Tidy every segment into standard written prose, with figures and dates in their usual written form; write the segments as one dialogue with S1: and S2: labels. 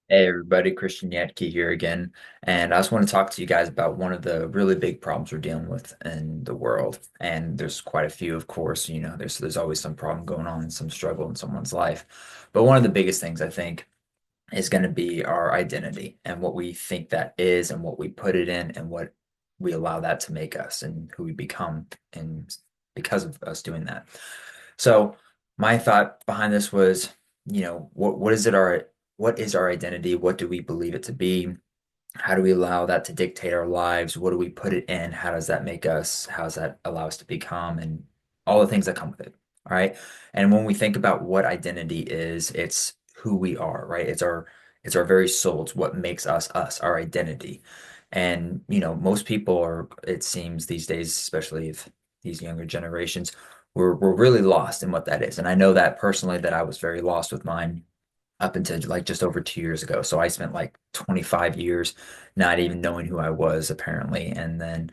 S1: Hey everybody, Christian Yatke here again, and I just want to talk to you guys about one of the really big problems we're dealing with in the world. And there's quite a few, of course, there's always some problem going on, some struggle in someone's life. But one of the biggest things I think is going to be our identity and what we think that is and what we put it in and what we allow that to make us and who we become and because of us doing that. So my thought behind this was, what is our identity? What do we believe it to be? How do we allow that to dictate our lives? What do we put it in? How does that make us? How does that allow us to become? And all the things that come with it. All right. And when we think about what identity is, it's who we are, right? It's our very soul. It's what makes us us, our identity. And most people are, it seems these days, especially if these younger generations, we're really lost in what that is. And I know that personally that I was very lost with mine up until like just over 2 years ago. So I spent like 25 years not even knowing who I was, apparently. And then,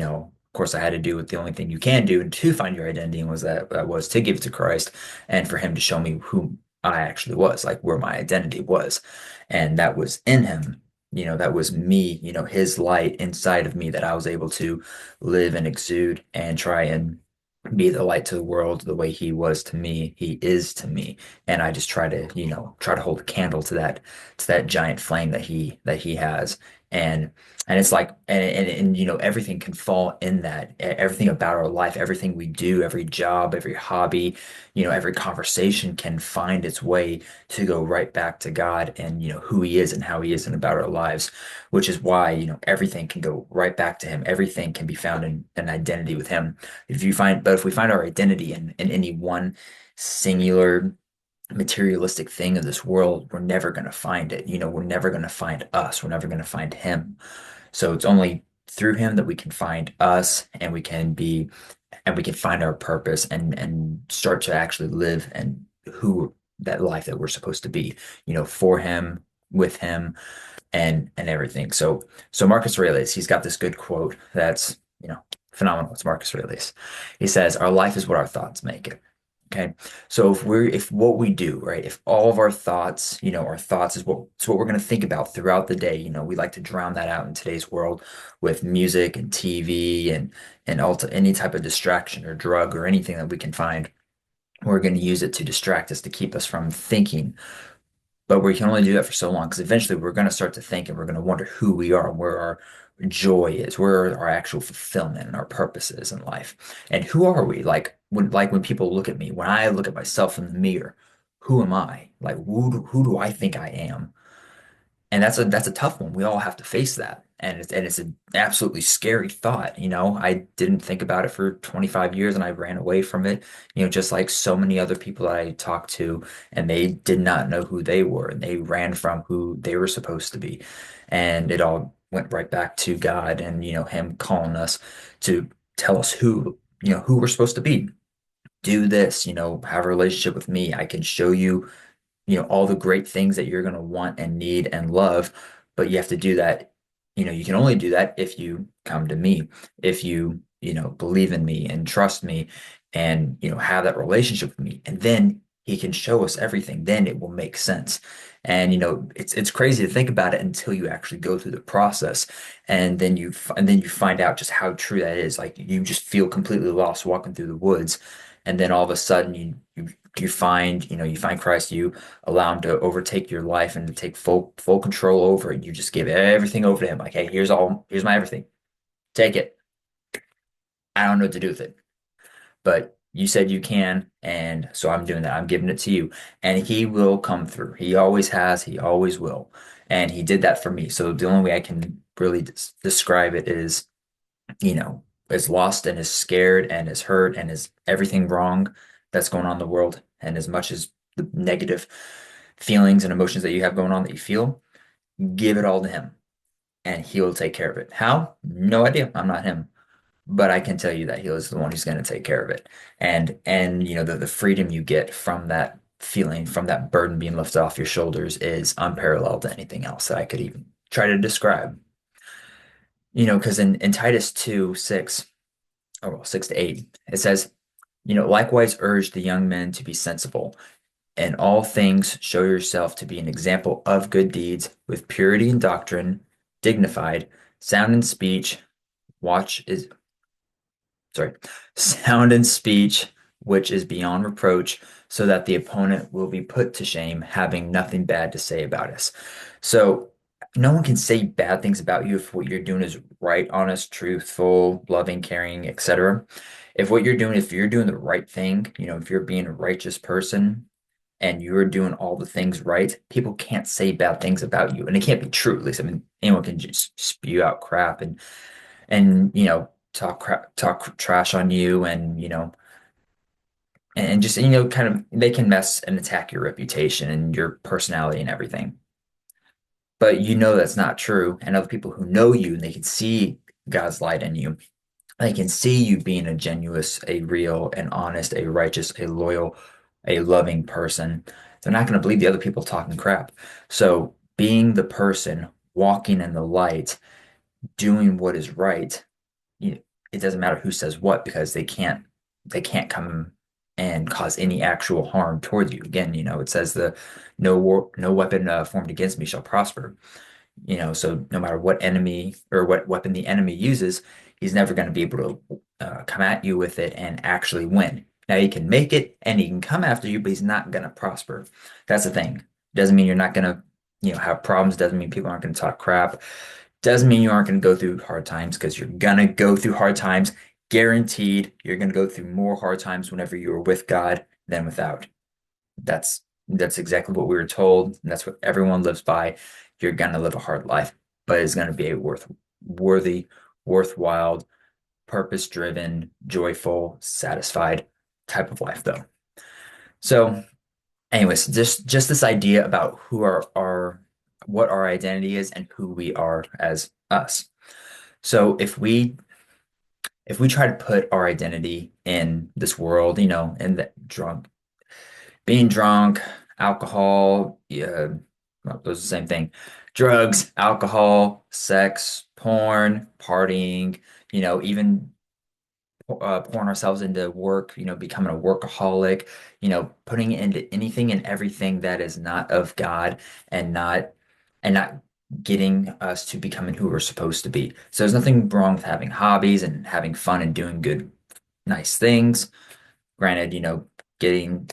S1: of course, I had to do what the only thing you can do to find your identity and was to give it to Christ and for him to show me who I actually was, like where my identity was. And that was in him. That was me, his light inside of me that I was able to live and exude and try and be the light to the world the way he was to me, he is to me. And I just try to hold a candle to that giant flame that he has. And it's like everything can fall in that. Everything about our life, everything we do, every job, every hobby, every conversation can find its way to go right back to God and who he is and how he is and about our lives, which is why everything can go right back to him. Everything can be found in an identity with him. If we find our identity in any one singular materialistic thing of this world, we're never going to find it. We're never going to find us. We're never going to find him. So it's only through him that we can find us and we can find our purpose and start to actually live and who that life that we're supposed to be, for him, with him, and everything. So Marcus Aurelius, he's got this good quote that's, phenomenal. It's Marcus Aurelius. He says, "Our life is what our thoughts make it." Okay. So if what we do, right, if all of our thoughts, our thoughts is what we're going to think about throughout the day, we like to drown that out in today's world with music and TV and any type of distraction or drug or anything that we can find. We're going to use it to distract us to keep us from thinking, but we can only do that for so long because eventually we're going to start to think and we're going to wonder who we are, where our joy is, where our actual fulfillment and our purpose is in life. And who are we? Like when people look at me, when I look at myself in the mirror, who am I? Like who do I think I am? And that's a tough one. We all have to face that. And it's an absolutely scary thought. I didn't think about it for 25 years and I ran away from it, just like so many other people that I talked to, and they did not know who they were and they ran from who they were supposed to be. And it all went right back to God and, him calling us to tell us who we're supposed to be. Do this, have a relationship with me. I can show you all the great things that you're going to want and need and love, but you have to do that. You can only do that if you come to me, if you believe in me and trust me and, have that relationship with me. And then he can show us everything. Then it will make sense. And, it's crazy to think about it until you actually go through the process. And then you find out just how true that is. Like you just feel completely lost walking through the woods. And then all of a sudden you find Christ, you allow him to overtake your life and to take full control over it. You just give everything over to him. Like, hey, here's my everything. Take it. I don't know what to do with it. But you said you can, and so I'm doing that. I'm giving it to you. And he will come through. He always has, he always will. And he did that for me. So the only way I can really describe it is, as lost and as scared and as hurt and as everything wrong that's going on in the world, and as much as the negative feelings and emotions that you have going on that you feel, give it all to him and he'll take care of it. How? No idea. I'm not him. But I can tell you that he is the one who's going to take care of it. And the freedom you get from that feeling, from that burden being lifted off your shoulders is unparalleled to anything else that I could even try to describe. Because in Titus 2, 6, or well, 6 to 8, it says, likewise urge the young men to be sensible, In all things, show yourself to be an example of good deeds, with purity in doctrine, dignified, sound in speech, watch is sorry, sound in speech, which is beyond reproach, so that the opponent will be put to shame, having nothing bad to say about us. So no one can say bad things about you if what you're doing is right, honest, truthful, loving, caring, etc. If you're doing the right thing, if you're being a righteous person and you're doing all the things right, people can't say bad things about you. And it can't be true, at least. I mean, anyone can just spew out crap and talk trash on you and just kind of they can mess and attack your reputation and your personality and everything. But that's not true, and other people who know you and they can see God's light in you. They can see you being a genuine, a real, an honest, a righteous, a loyal, a loving person. They're not going to believe the other people talking crap. So being the person walking in the light, doing what is right, you, it doesn't matter who says what because they can't come and cause any actual harm towards you. Again, it says the no weapon formed against me shall prosper. So no matter what enemy or what weapon the enemy uses, he's never going to be able to come at you with it and actually win. Now he can make it and he can come after you, but he's not going to prosper. That's the thing. Doesn't mean you're not going to, have problems. Doesn't mean people aren't going to talk crap. Doesn't mean you aren't going to go through hard times because you're going to go through hard times. Guaranteed, you're going to go through more hard times whenever you are with God than without. That's exactly what we were told, and that's what everyone lives by. You're gonna live a hard life, but it's gonna be a worthy, worthwhile, purpose-driven, joyful, satisfied type of life, though. So, anyways, just this idea about who our what our identity is and who we are as us. So if we try to put our identity in this world, in the being drunk, alcohol, yeah, well, those are the same thing. Drugs, alcohol, sex, porn, partying, even pouring ourselves into work, becoming a workaholic, putting it into anything and everything that is not of God and not getting us to becoming who we're supposed to be. So there's nothing wrong with having hobbies and having fun and doing good, nice things. Granted, getting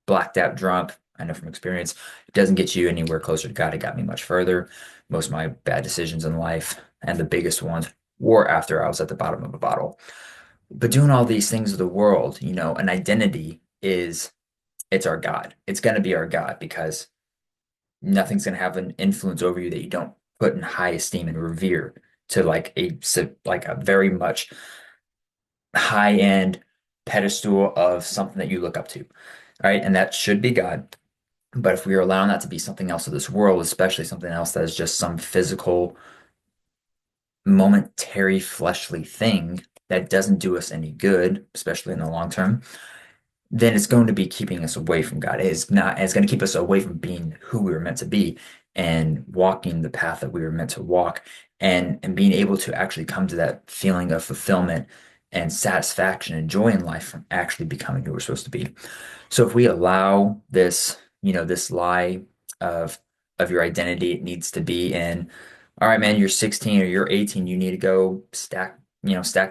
S1: blacked out drunk. I know from experience, it doesn't get you anywhere closer to God. It got me much further. Most of my bad decisions in life and the biggest ones were after I was at the bottom of a bottle. But doing all these things of the world, an identity it's our God. It's going to be our God because nothing's going to have an influence over you that you don't put in high esteem and revere to like a very much high end pedestal of something that you look up to. All right. And that should be God. But if we are allowing that to be something else of this world, especially something else that is just some physical, momentary, fleshly thing that doesn't do us any good, especially in the long term, then it's going to be keeping us away from God. It's going to keep us away from being who we were meant to be and walking the path that we were meant to walk and being able to actually come to that feeling of fulfillment and satisfaction and joy in life from actually becoming who we're supposed to be. So if we allow this lie of your identity, it needs to be in, all right, man, you're 16 or you're 18, you need to go stack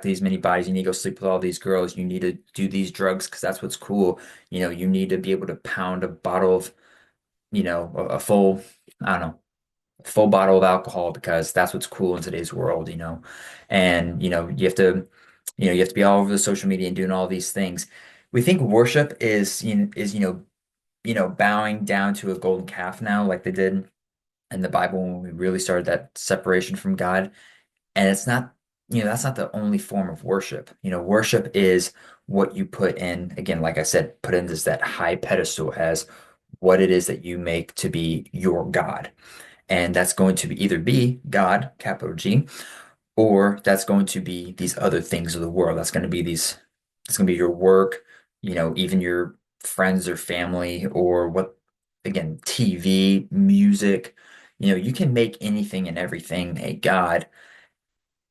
S1: these many bodies, you need to go sleep with all these girls, you need to do these drugs because that's what's cool. You need to be able to pound a bottle of, a full, I don't know, full bottle of alcohol because that's what's cool in today's world. And you have to be all over the social media and doing all these things. We think worship is bowing down to a golden calf now, like they did in the Bible when we really started that separation from God. And it's not, that's not the only form of worship. Worship is what you put in, again, like I said, put in this that high pedestal as what it is that you make to be your God. And that's going to either be God, capital G, or that's going to be these other things of the world. It's going to be your work, even your friends or family, or again, TV, music. You can make anything and everything a God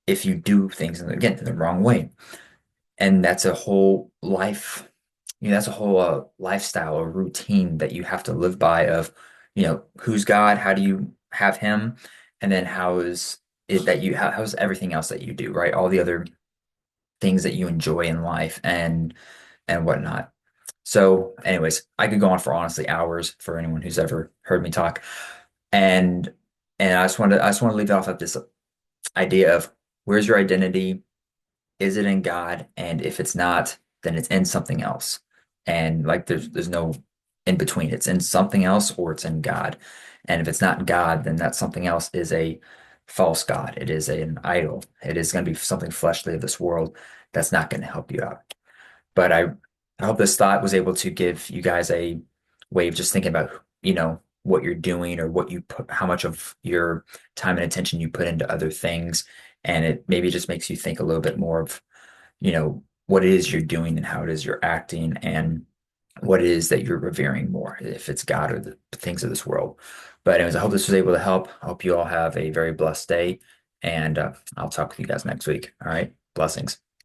S1: if you do things, again, in the wrong way. And that's a whole life. that's a whole lifestyle or routine that you have to live by of, who's God, how do you have him, and then how is it that how's everything else that you do, right? All the other things that you enjoy in life and whatnot. So, anyways, I could go on for honestly hours for anyone who's ever heard me talk. And I just want to leave it off of this idea of where's your identity? Is it in God? And if it's not, then it's in something else. And like there's no in between. It's in something else or it's in God. And if it's not God, then that something else is a false God. It is an idol. It is going to be something fleshly of this world that's not going to help you out. But I hope this thought was able to give you guys a way of just thinking about, what you're doing or what you put, how much of your time and attention you put into other things. And it maybe just makes you think a little bit more of, what it is you're doing and how it is you're acting and what it is that you're revering more, if it's God or the things of this world. But anyways, I hope this was able to help. I hope you all have a very blessed day, and I'll talk with you guys next week. All right. Blessings.